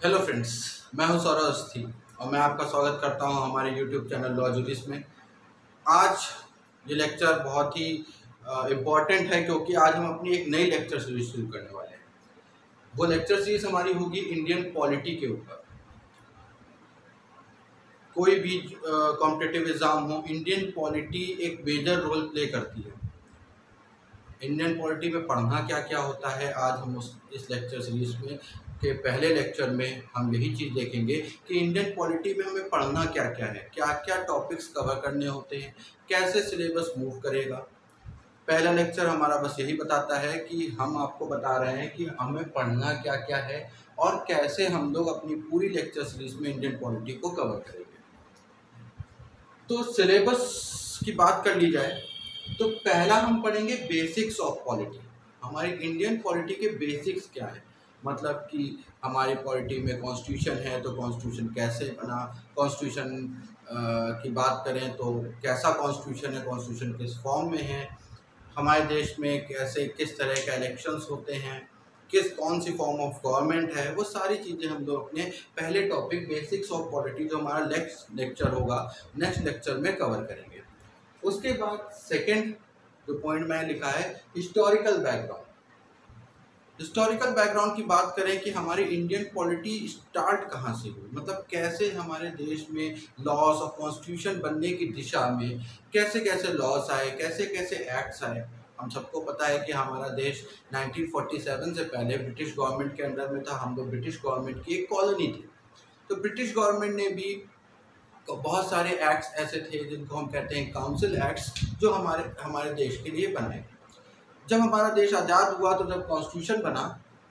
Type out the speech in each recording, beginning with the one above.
Hello friends, मैं हूं सौरभ अवस्थी और मैं आपका स्वागत करता हूं हमारे यूट्यूब चैनल लॉ जुरिस में। आज ये लेक्चर बहुत ही इम्पॉर्टेंट है क्योंकि आज हम अपनी एक नई लेक्चर सीरीज शुरू करने वाले हैं। वो लेक्चर सीरीज हमारी होगी इंडियन पॉलिटी के ऊपर। कोई भी कॉम्पिटिटिव एग्जाम हो, इंडियन पॉलिटी एक मेजर रोल प्ले करती है। इंडियन पॉलिटी में पढ़ना क्या क्या होता है, आज हम इस लेक्चर सीरीज में के पहले लेक्चर में हम यही चीज़ देखेंगे कि इंडियन पॉलिटी में हमें पढ़ना क्या क्या है, क्या क्या टॉपिक्स कवर करने होते हैं, कैसे सिलेबस मूव करेगा। पहला लेक्चर हमारा बस यही बताता है कि हम आपको बता रहे हैं कि हमें पढ़ना क्या क्या है और कैसे हम लोग अपनी पूरी लेक्चर सीरीज में इंडियन पॉलिटी को कवर करेंगे। तो सिलेबस की बात कर ली जाए तो पहला हम पढ़ेंगे बेसिक्स ऑफ पॉलिटी। हमारी इंडियन पॉलिटी के बेसिक्स क्या है, मतलब कि हमारी पॉलिटी में कॉन्स्टिट्यूशन है तो कॉन्स्टिट्यूशन कैसे बना, कॉन्स्टिट्यूशन की बात करें तो कैसा कॉन्स्टिट्यूशन है, कॉन्स्टिट्यूशन किस फॉर्म में है, हमारे देश में कैसे किस तरह के इलेक्शंस होते हैं, कौन सी फॉर्म ऑफ गवर्नमेंट है, वो सारी चीज़ें हम लोग अपने पहले टॉपिक बेसिक्स ऑफ पॉलिटी जो हमारा नेक्स्ट लेक्चर में कवर करेंगे। उसके बाद सेकंड जो पॉइंट मैंने लिखा है हिस्टोरिकल बैकग्राउंड। हिस्टोरिकल बैकग्राउंड की बात करें कि हमारी इंडियन पॉलिटी स्टार्ट कहाँ से हुई, मतलब कैसे हमारे देश में लॉज और कॉन्स्टिट्यूशन बनने की दिशा में कैसे कैसे लॉज आए, कैसे कैसे एक्ट्स आए। हम सबको पता है कि हमारा देश 1947 से पहले ब्रिटिश गवर्नमेंट के अंडर में था। हम लोग ब्रिटिश गवर्नमेंट की एक कॉलोनी थी। तो ब्रिटिश गवर्नमेंट ने भी तो बहुत सारे एक्ट्स ऐसे थे जिनको हम कहते हैं काउंसिल एक्ट्स, जो हमारे हमारे देश के लिए बनाए। जब हमारा देश आज़ाद हुआ तो जब कॉन्स्टिट्यूशन बना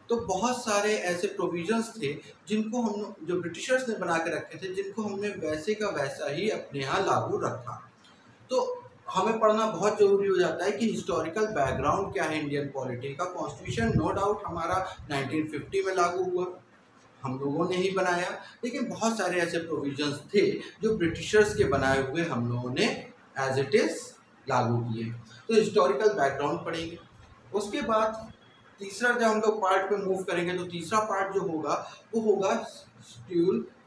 तो बहुत सारे ऐसे प्रोविजंस थे जिनको हम जो ब्रिटिशर्स ने बना के रखे थे, जिनको हमने वैसे का वैसा ही अपने यहाँ लागू रखा। तो हमें पढ़ना बहुत ज़रूरी हो जाता है कि हिस्टोरिकल बैकग्राउंड क्या है इंडियन पॉलिटी का। कॉन्स्टिट्यूशन नो डाउट हमारा 1950 में लागू हुआ, हम लोगों ने ही बनाया, लेकिन बहुत सारे ऐसे प्रोविजंस थे जो ब्रिटिशर्स के बनाए हुए हम लोगों ने एज इट इज़ लागू किए। तो हिस्टोरिकल बैकग्राउंड पढ़ेंगे। उसके बाद तीसरा जब हम लोग पार्ट पे मूव करेंगे तो तीसरा पार्ट जो होगा वो होगा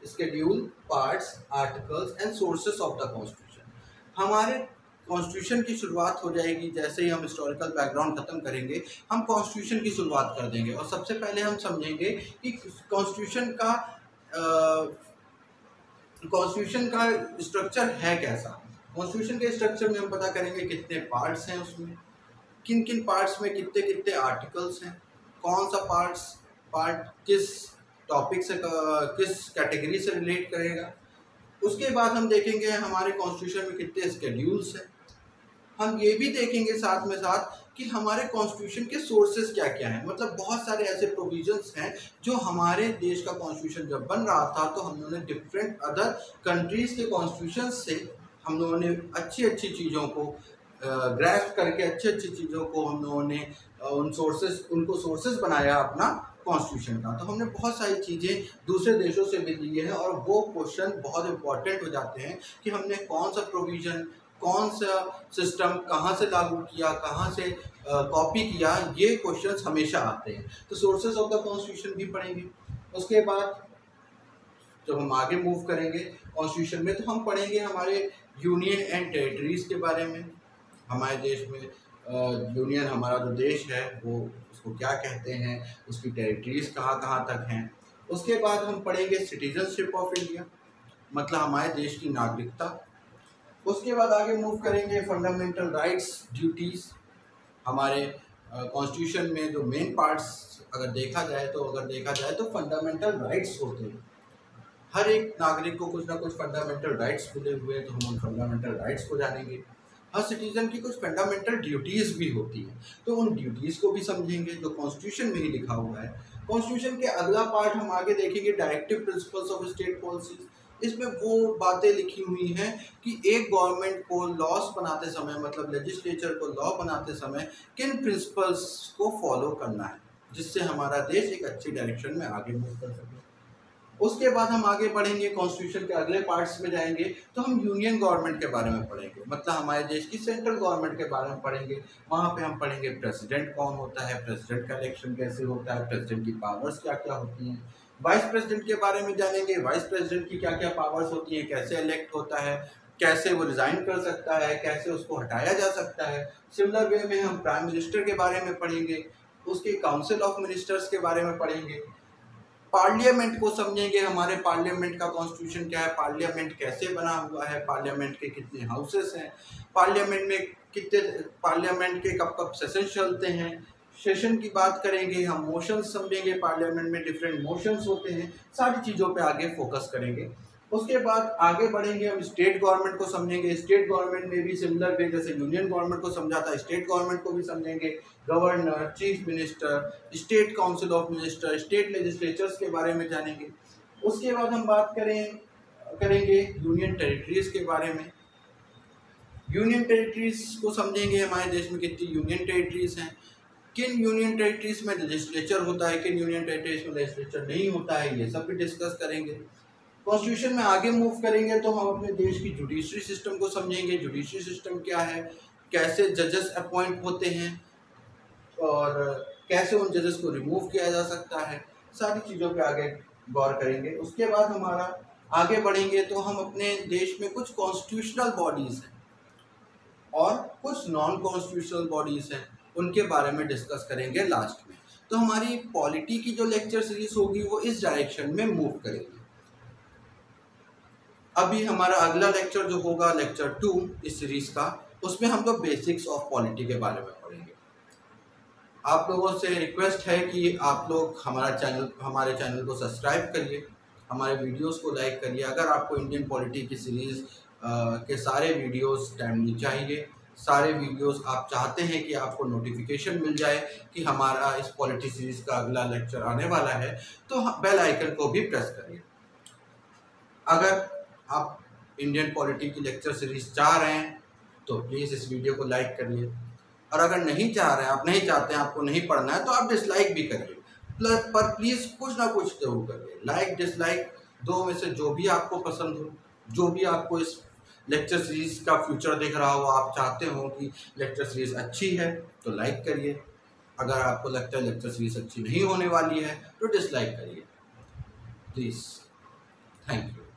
schedule, parts, articles and sources of the constitution. हमारे कॉन्स्टिट्यूशन की शुरुआत हो जाएगी जैसे ही हम हिस्टोरिकल बैकग्राउंड खत्म करेंगे, हम कॉन्स्टिट्यूशन की शुरुआत कर देंगे। और सबसे पहले हम समझेंगे कि कॉन्स्टिट्यूशन का स्ट्रक्चर है कैसा। कॉन्स्टिट्यूशन के स्ट्रक्चर में हम पता करेंगे कितने पार्ट्स हैं, उसमें किन किन पार्ट्स में कितने कितने आर्टिकल्स हैं, कौन सा पार्ट किस टॉपिक से किस कैटेगरी से रिलेट करेगा। उसके बाद हम देखेंगे हमारे कॉन्स्टिट्यूशन में कितने स्केड्यूल्स हैं। हम ये भी देखेंगे साथ में साथ कि हमारे कॉन्स्टिट्यूशन के सोर्सेज क्या क्या हैं, मतलब बहुत सारे ऐसे प्रोविजंस हैं जो हमारे देश का कॉन्स्टिट्यूशन जब बन रहा था तो हम लोगों ने डिफरेंट अदर कंट्रीज़ के कॉन्स्टिट्यूशन से हम लोगों ने अच्छी अच्छी चीज़ों को ग्रैस्प करके अच्छी अच्छी चीज़ों को हम लोगों ने उनको सोर्सेज बनाया अपना कॉन्स्टिट्यूशन का। तो हमने बहुत सारी चीज़ें दूसरे देशों से भी ली हैं और वो क्वेश्चन बहुत इंपॉर्टेंट हो जाते हैं कि हमने कौन सा प्रोविज़न, कौन सा सिस्टम कहाँ से लागू किया, कहाँ से कॉपी किया, ये क्वेश्चंस हमेशा आते हैं। तो सोर्सेज ऑफ द कॉन्स्टिट्यूशन भी पढ़ेंगे। उसके बाद जब हम आगे मूव करेंगे कॉन्स्टिट्यूशन में तो हम पढ़ेंगे हमारे यूनियन एंड टेरिटरीज़ के बारे में। हमारे देश में यूनियन, हमारा जो देश है वो उसको क्या कहते हैं, उसकी टेरिटरीज़ कहाँ कहाँ तक हैं। उसके बाद हम पढ़ेंगे सिटीजनशिप ऑफ इंडिया, मतलब हमारे देश की नागरिकता। उसके बाद आगे मूव करेंगे फंडामेंटल राइट्स, ड्यूटीज़। हमारे कॉन्स्टिट्यूशन में जो मेन पार्ट्स अगर देखा जाए तो फंडामेंटल राइट्स होते हैं। हर एक नागरिक को कुछ ना कुछ फंडामेंटल राइट्स मिले हुए हैं, तो हम उन फंडामेंटल राइट्स को जानेंगे। हर सिटीजन की कुछ फंडामेंटल ड्यूटीज़ भी होती हैं, तो उन ड्यूटीज़ को भी समझेंगे जो कॉन्स्टिट्यूशन में ही लिखा हुआ है। कॉन्स्टिट्यूशन के अगला पार्ट हम आगे देखेंगे directive principles of state policies. इसमें वो बातें लिखी हुई हैं कि एक गवर्नमेंट को लॉस बनाते समय, मतलब लेजिस्लेचर को लॉ बनाते समय किन प्रिंसिपल्स को फॉलो करना है जिससे हमारा देश एक अच्छी डायरेक्शन में आगे मूव कर सके। उसके बाद हम आगे बढ़ेंगे, कॉन्स्टिट्यूशन के अगले पार्ट्स में जाएंगे तो हम यूनियन गवर्नमेंट के बारे में पढ़ेंगे, मतलब हमारे देश की सेंट्रल गवर्नमेंट के बारे में पढ़ेंगे। वहाँ पे हम पढ़ेंगे प्रेसिडेंट कौन होता है, प्रेसिडेंट का इलेक्शन कैसे होता है, प्रेसिडेंट की पावर्स क्या क्या होती हैं। वाइस प्रेसिडेंट के बारे में जानेंगे, वाइस प्रेसिडेंट की क्या क्या पावर्स होती हैं, कैसे इलेक्ट होता है, कैसे वो रिज़ाइन कर सकता है, कैसे उसको हटाया जा सकता है। सिमिलर वे में हम प्राइम मिनिस्टर के बारे में पढ़ेंगे, उसके काउंसिल ऑफ मिनिस्टर्स के बारे में पढ़ेंगे, पार्लियामेंट को समझेंगे, हमारे पार्लियामेंट का कॉन्स्टिट्यूशन क्या है, पार्लियामेंट कैसे बना हुआ है, पार्लियामेंट के कितने हाउसेस हैं, पार्लियामेंट में कितने, पार्लियामेंट के कब कब सेशन चलते हैं, सेशन की बात करेंगे हम, मोशंस समझेंगे, पार्लियामेंट में डिफरेंट मोशंस होते हैं, सारी चीज़ों पे आगे फोकस करेंगे। उसके बाद आगे बढ़ेंगे हम स्टेट गवर्नमेंट को समझेंगे, स्टेट गवर्नमेंट में भी सिमिलर वे जैसे यूनियन गवर्नमेंट को समझा था, स्टेट गवर्नमेंट को भी समझेंगे, governor, chief minister, state council of minister, state legislatures के बारे में जानेंगे। उसके बाद हम बात करेंगे यूनियन टेरिटरीज के बारे में। यूनियन टेरिटरीज को समझेंगे, हमारे देश में कितनी यूनियन टेरिटरीज हैं, किन यूनियन टेरिटरीज में लेजिस्लेचर होता है, किन यूनियन टेरिटरीज में लेजिस्लेचर नहीं होता है, ये सब भी डिस्कस करेंगे। कॉन्स्टिट्यूशन में आगे मूव करेंगे तो हम अपने देश की जुडिशरी सिस्टम को समझेंगे, जुडिशरी सिस्टम क्या है, कैसे जजेस अपॉइंट होते हैं और कैसे उन जजेस को रिमूव किया जा सकता है, सारी चीज़ों पे आगे गौर करेंगे। उसके बाद हमारा आगे बढ़ेंगे तो हम अपने देश में कुछ कॉन्स्टिट्यूशनल बॉडीज़ हैं और कुछ नॉन कॉन्स्टिट्यूशनल बॉडीज़ हैं, उनके बारे में डिस्कस करेंगे लास्ट में। तो हमारी पॉलिटी की जो लेक्चर सीरीज होगी वो इस डायरेक्शन में मूव करेगी। अभी हमारा अगला लेक्चर जो होगा लेक्चर 2 इस सीरीज का, उसमें हम लोग बेसिक्स ऑफ पॉलिटी के बारे में पढ़ेंगे। आप लोगों से रिक्वेस्ट है कि आप लोग हमारे चैनल को सब्सक्राइब करिए, हमारे वीडियोस को लाइक करिए। अगर आपको इंडियन पॉलिटी की सीरीज़ के सारे वीडियोस टाइमली चाहिए, सारे वीडियोस आप चाहते हैं कि आपको नोटिफिकेशन मिल जाए कि हमारा इस पॉलिटी सीरीज़ का अगला लेक्चर आने वाला है, तो बेल आइकन को भी प्रेस करिए। अगर आप इंडियन पॉलिटी की लेक्चर सीरीज चाह रहे हैं तो प्लीज़ इस वीडियो को लाइक करिए, और अगर नहीं चाह रहे हैं, आप नहीं चाहते हैं, आपको नहीं पढ़ना है, तो आप डिसलाइक भी करिए, पर प्लीज़ कुछ ना कुछ जरूर करिए। लाइक डिसलाइक दो में से जो भी आपको पसंद हो, जो भी आपको इस लेक्चर सीरीज का फ्यूचर दिख रहा हो, आप चाहते हो कि लेक्चर सीरीज अच्छी है तो लाइक करिए, अगर आपको लगता है लेक्चर सीरीज अच्छी नहीं होने वाली है तो डिसलाइक करिए प्लीज़। Thank you.